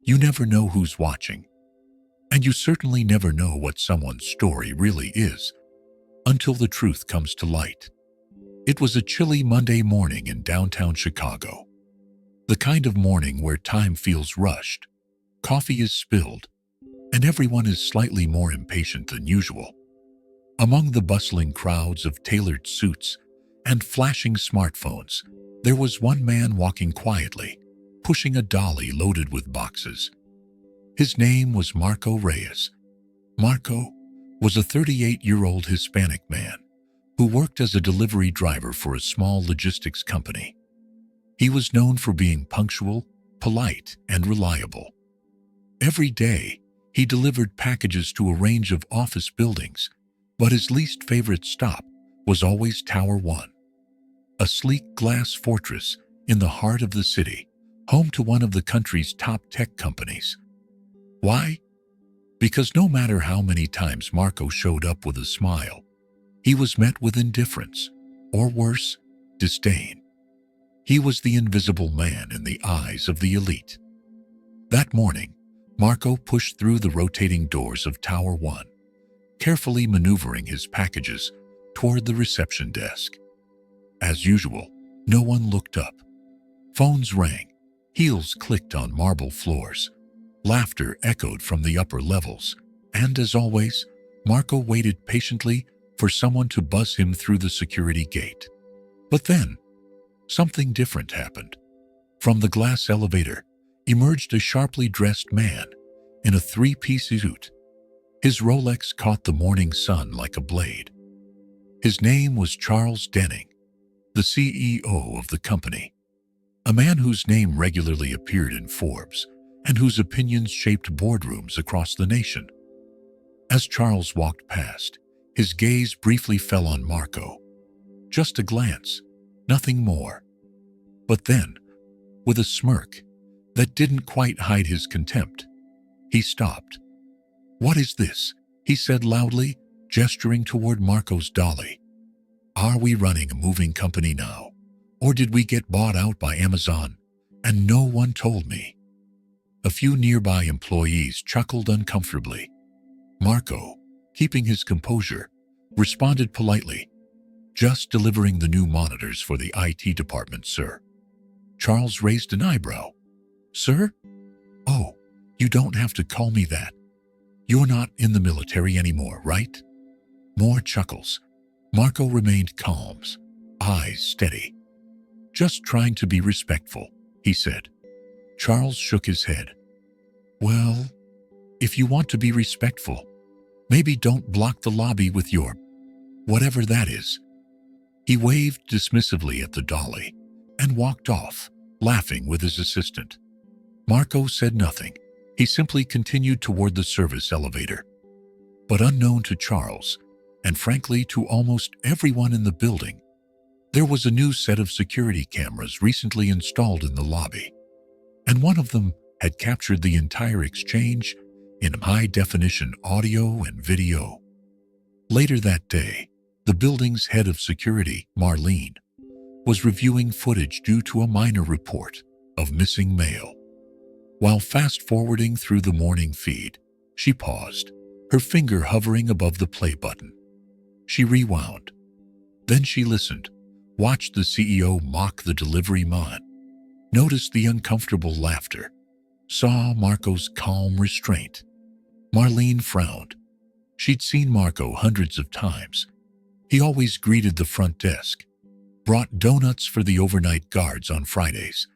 You never know who's watching, and you certainly never know what someone's story really is until the truth comes to light. It was a chilly Monday morning in downtown Chicago. The kind of morning where time feels rushed, coffee is spilled, and everyone is slightly more impatient than usual. Among the bustling crowds of tailored suits and flashing smartphones, there was one man walking quietly, pushing a dolly loaded with boxes. His name was Marco Reyes. Marco was a 38-year-old Hispanic man who worked as a delivery driver for a small logistics company. He was known for being punctual, polite, and reliable. Every day, he delivered packages to a range of office buildings, but his least favorite stop was always Tower 1, a sleek glass fortress in the heart of the city, home to one of the country's top tech companies. Why? Because no matter how many times Marco showed up with a smile, he was met with indifference, or worse, disdain. He was the invisible man in the eyes of the elite. That morning, Marco pushed through the rotating doors of Tower 1, carefully maneuvering his packages toward the reception desk. As usual, no one looked up. Phones rang, heels clicked on marble floors, laughter echoed from the upper levels, and as always, Marco waited patiently for someone to buzz him through the security gate. But then, something different happened. From the glass elevator emerged a sharply dressed man in a three-piece suit. His Rolex caught the morning sun like a blade. His name was Charles Denning, the CEO of the company, a man whose name regularly appeared in Forbes and whose opinions shaped boardrooms across the nation. As Charles walked past, his gaze briefly fell on Marco. Just a glance, nothing more. But then, with a smirk that didn't quite hide his contempt, he stopped. "What is this?" he said loudly, gesturing toward Marco's dolly. "Are we running a moving company now? Or did we get bought out by Amazon and no one told me?" A few nearby employees chuckled uncomfortably. Marco, keeping his composure, responded politely, "Just delivering the new monitors for the IT department, sir." Charles raised an eyebrow. "Sir? Oh, you don't have to call me that. You're not in the military anymore, right?" More chuckles. Marco remained calm, eyes steady. "Just trying to be respectful," he said. Charles shook his head. "Well, if you want to be respectful, maybe don't block the lobby with your whatever that is." He waved dismissively at the dolly and walked off, laughing with his assistant. Marco said nothing. He simply continued toward the service elevator. But unknown to Charles, and frankly to almost everyone in the building, there was a new set of security cameras recently installed in the lobby, and one of them had captured the entire exchange in high-definition audio and video. Later that day, the building's head of security, Marlene, was reviewing footage due to a minor report of missing mail. While fast-forwarding through the morning feed, she paused, her finger hovering above the play button. She rewound. Then she listened, watched the CEO mock the delivery man, noticed the uncomfortable laughter, saw Marco's calm restraint. Marlene frowned. She'd seen Marco hundreds of times. He always greeted the front desk, brought donuts for the overnight guards on Fridays.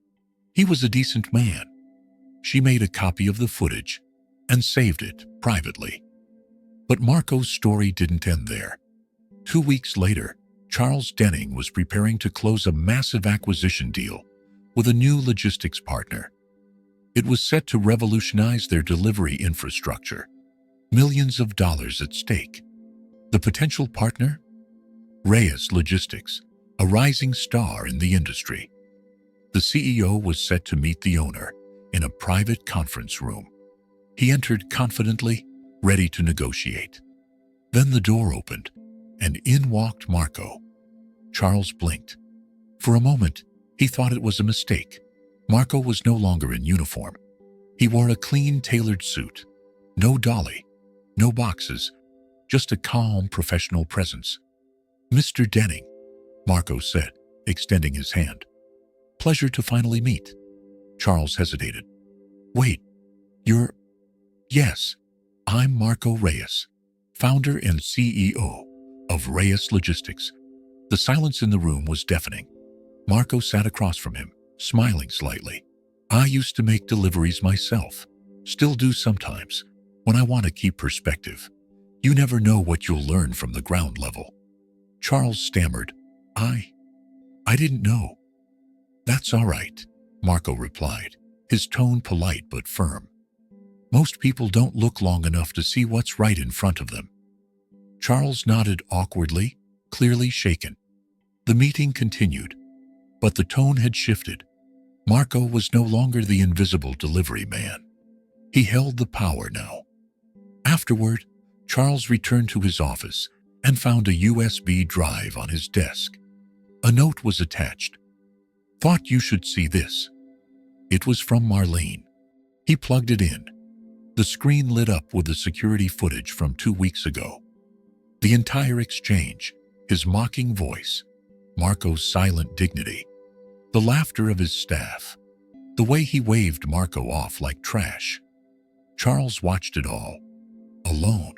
He was a decent man. She made a copy of the footage and saved it privately. But Marco's story didn't end there. 2 weeks later, Charles Denning was preparing to close a massive acquisition deal with a new logistics partner. It was set to revolutionize their delivery infrastructure. Millions of dollars at stake. The potential partner? Reyes Logistics, a rising star in the industry. The CEO was set to meet the owner in a private conference room. He entered confidently, ready to negotiate. Then the door opened, and in walked Marco. Charles blinked. For a moment, he thought it was a mistake. Marco was no longer in uniform. He wore a clean, tailored suit. No dolly, no boxes, just a calm, professional presence. "Mr. Denning," Marco said, extending his hand. "Pleasure to finally meet." Charles hesitated. "Wait, you're—" "Yes, I'm Marco Reyes, founder and CEO of Reyes Logistics." The silence in the room was deafening. Marco sat across from him, smiling slightly. "I used to make deliveries myself. Still do sometimes, when I want to keep perspective. You never know what you'll learn from the ground level." Charles stammered, I didn't know." "That's all right," Marco replied, his tone polite but firm. "Most people don't look long enough to see what's right in front of them." Charles nodded awkwardly, clearly shaken. The meeting continued, but the tone had shifted. Marco was no longer the invisible delivery man. He held the power now. Afterward, Charles returned to his office and found a USB drive on his desk. A note was attached. "Thought you should see this." It was from Marlene. He plugged it in. The screen lit up with the security footage from 2 weeks ago. The entire exchange, his mocking voice, Marco's silent dignity, the laughter of his staff, the way he waved Marco off like trash. Charles watched it all, alone,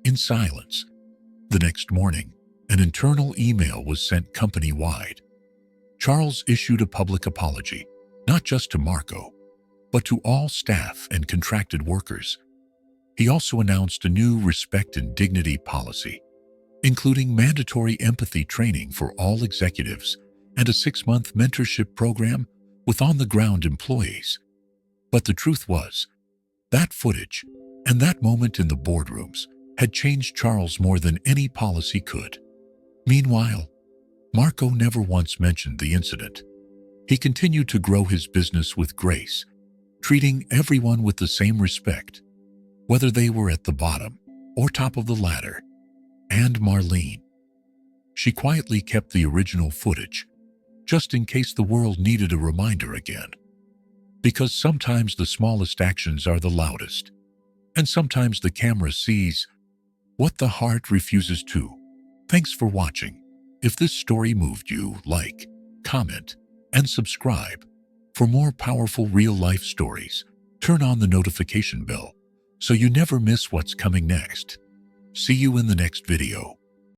in silence. The next morning, an internal email was sent company-wide. Charles issued a public apology, not just to Marco, but to all staff and contracted workers. He also announced a new respect and dignity policy, including mandatory empathy training for all executives and a 6-month mentorship program with on-the-ground employees. But the truth was, that footage and that moment in the boardrooms had changed Charles more than any policy could. Meanwhile, Marco never once mentioned the incident. He continued to grow his business with grace, treating everyone with the same respect, whether they were at the bottom or top of the ladder. And Marlene. She quietly kept the original footage, just in case the world needed a reminder again. Because sometimes the smallest actions are the loudest, and sometimes the camera sees what the heart refuses to. Thanks for watching. If this story moved you, like, comment, and subscribe. For more powerful real-life stories, turn on the notification bell so you never miss what's coming next. See you in the next video.